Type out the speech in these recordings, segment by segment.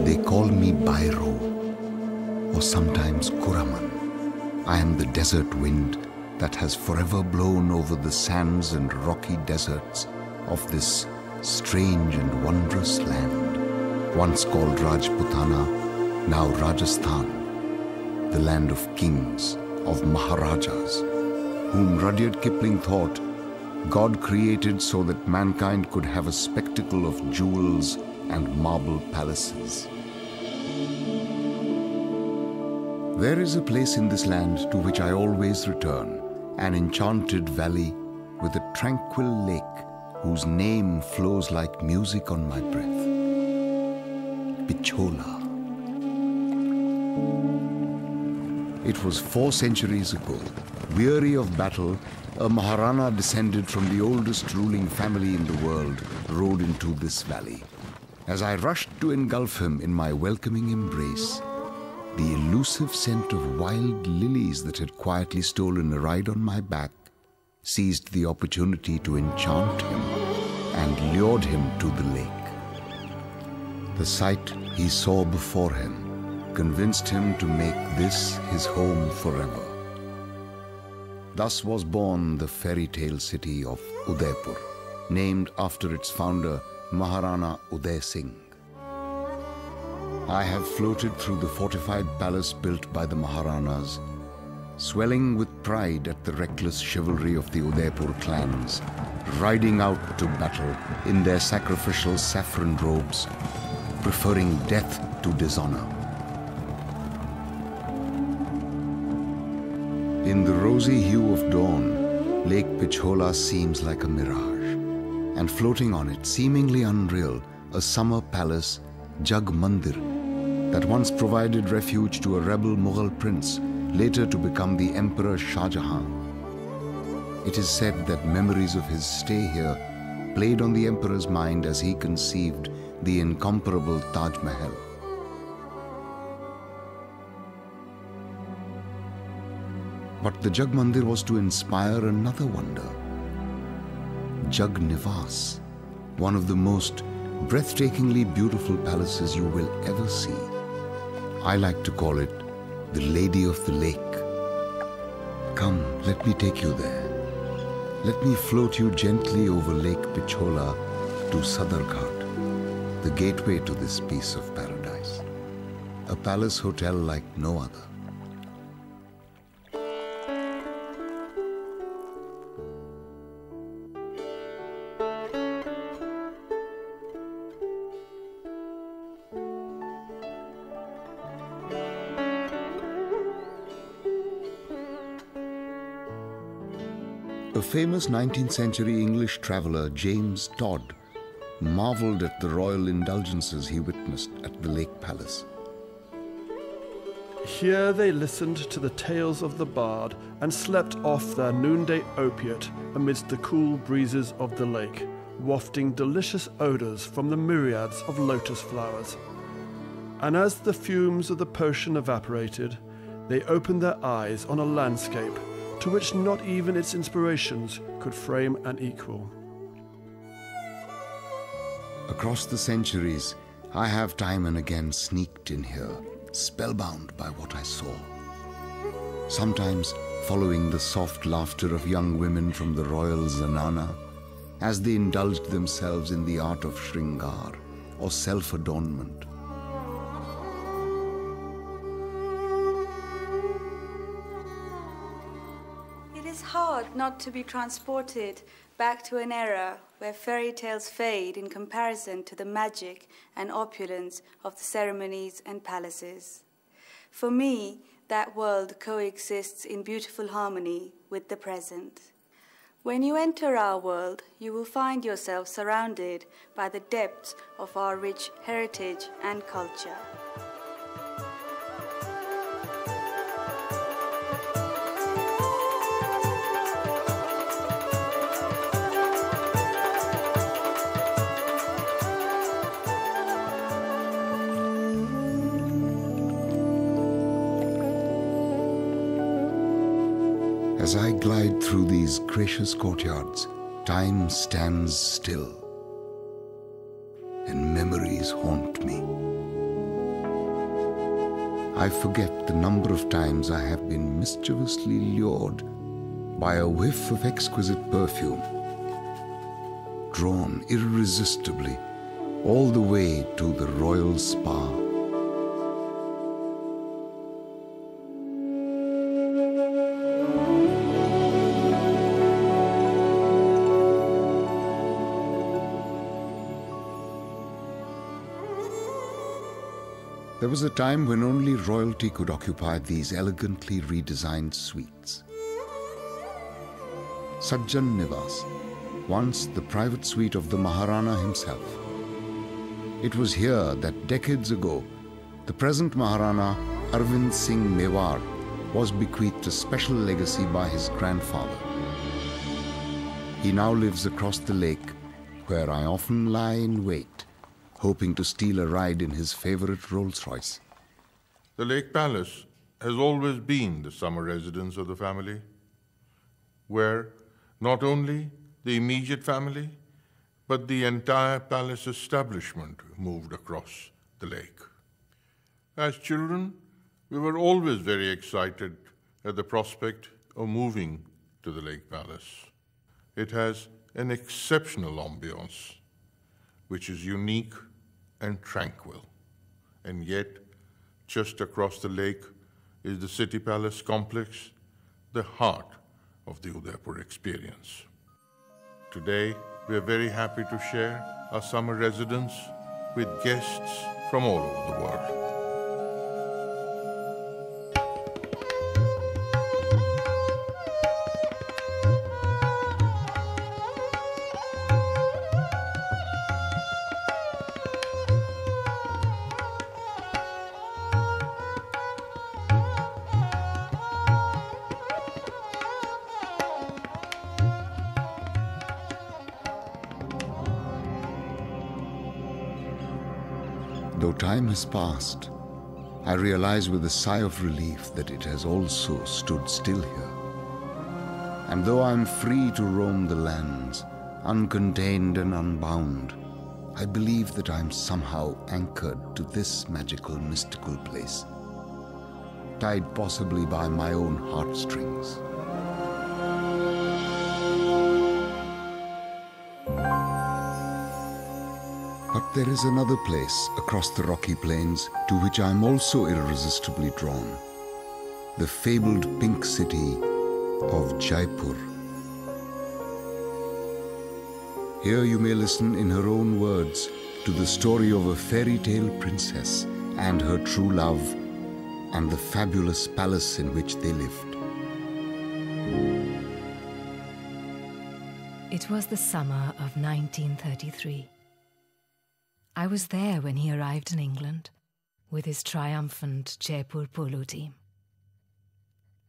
They call me Bairo, or sometimes Kuraman. I am the desert wind that has forever blown over the sands and rocky deserts of this strange and wondrous land, once called Rajputana, now Rajasthan, the land of kings, of Maharajas, whom Rudyard Kipling thought God created so that mankind could have a spectacle of jewels and marble palaces. There is a place in this land to which I always return, an enchanted valley with a tranquil lake whose name flows like music on my breath. Pichola. It was 4 centuries ago. Weary of battle, a Maharana descended from the oldest ruling family in the world rode into this valley. As I rushed to engulf him in my welcoming embrace, the elusive scent of wild lilies that had quietly stolen a ride on my back seized the opportunity to enchant him and lured him to the lake. The sight he saw before him convinced him to make this his home forever. Thus was born the fairy tale city of Udaipur, named after its founder, Maharana Uday Singh. I have floated through the fortified palace built by the Maharanas, swelling with pride at the reckless chivalry of the Udaipur clans, riding out to battle in their sacrificial saffron robes, preferring death to dishonor. In the rosy hue of dawn, Lake Pichola seems like a mirage, and floating on it, seemingly unreal, a summer palace, Jag Mandir, that once provided refuge to a rebel Mughal prince, later to become the Emperor Shah Jahan. It is said that memories of his stay here played on the emperor's mind as he conceived the incomparable Taj Mahal. But the Jag Mandir was to inspire another wonder. Jag Nivas, one of the most breathtakingly beautiful palaces you will ever see. I like to call it the Lady of the Lake. Come, let me take you there. Let me float you gently over Lake Pichola to Sadarghat, the gateway to this piece of paradise. A palace hotel like no other. A famous 19th century English traveller, James Todd, marvelled at the royal indulgences he witnessed at the Lake Palace. Here they listened to the tales of the bard and slept off their noonday opiate amidst the cool breezes of the lake, wafting delicious odours from the myriads of lotus flowers. And as the fumes of the potion evaporated, they opened their eyes on a landscape to which not even its inspirations could frame an equal. Across the centuries, I have time and again sneaked in here, spellbound by what I saw. Sometimes following the soft laughter of young women from the royal zanana, as they indulged themselves in the art of shringar, or self-adornment. Hard not to be transported back to an era where fairy tales fade in comparison to the magic and opulence of the ceremonies and palaces. For me, that world coexists in beautiful harmony with the present. When you enter our world, you will find yourself surrounded by the depths of our rich heritage and culture. As I glide through these gracious courtyards, time stands still, and memories haunt me. I forget the number of times I have been mischievously lured by a whiff of exquisite perfume, drawn irresistibly all the way to the royal spa. There was a time when only royalty could occupy these elegantly redesigned suites. Sajjan Nivas, once the private suite of the Maharana himself. It was here that decades ago, the present Maharana Arvind Singh Mewar was bequeathed a special legacy by his grandfather. He now lives across the lake, where I often lie in wait, hoping to steal a ride in his favorite Rolls-Royce. The Lake Palace has always been the summer residence of the family, where not only the immediate family, but the entire palace establishment moved across the lake. As children, we were always very excited at the prospect of moving to the Lake Palace. It has an exceptional ambiance, which is unique and tranquil. And yet, just across the lake is the City Palace complex, the heart of the Udaipur experience. Today, we are very happy to share our summer residence with guests from all over the world. Though time has passed, I realize with a sigh of relief that it has also stood still here. And though I am free to roam the lands, uncontained and unbound, I believe that I am somehow anchored to this magical, mystical place, tied possibly by my own heartstrings. But there is another place across the rocky plains to which I am also irresistibly drawn, the fabled pink city of Jaipur. Here you may listen in her own words to the story of a fairy tale princess and her true love and the fabulous palace in which they lived. It was the summer of 1933. I was there when he arrived in England with his triumphant Jaipur polo team.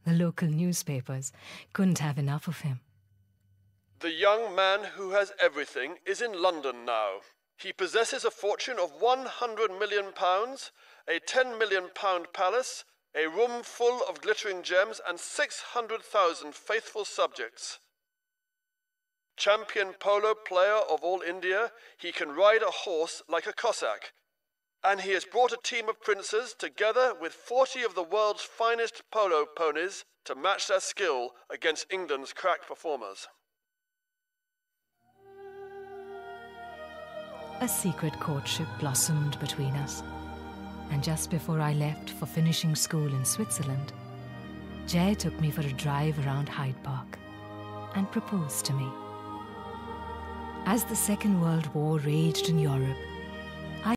The local newspapers couldn't have enough of him. The young man who has everything is in London now. He possesses a fortune of £100 million, a £10 million palace, a room full of glittering gems, and 600,000 faithful subjects. Champion polo player of all India, he can ride a horse like a Cossack. And he has brought a team of princes together with 40 of the world's finest polo ponies to match their skill against England's crack performers. A secret courtship blossomed between us, and just before I left for finishing school in Switzerland, Jay took me for a drive around Hyde Park and proposed to me. As the Second World War raged in Europe,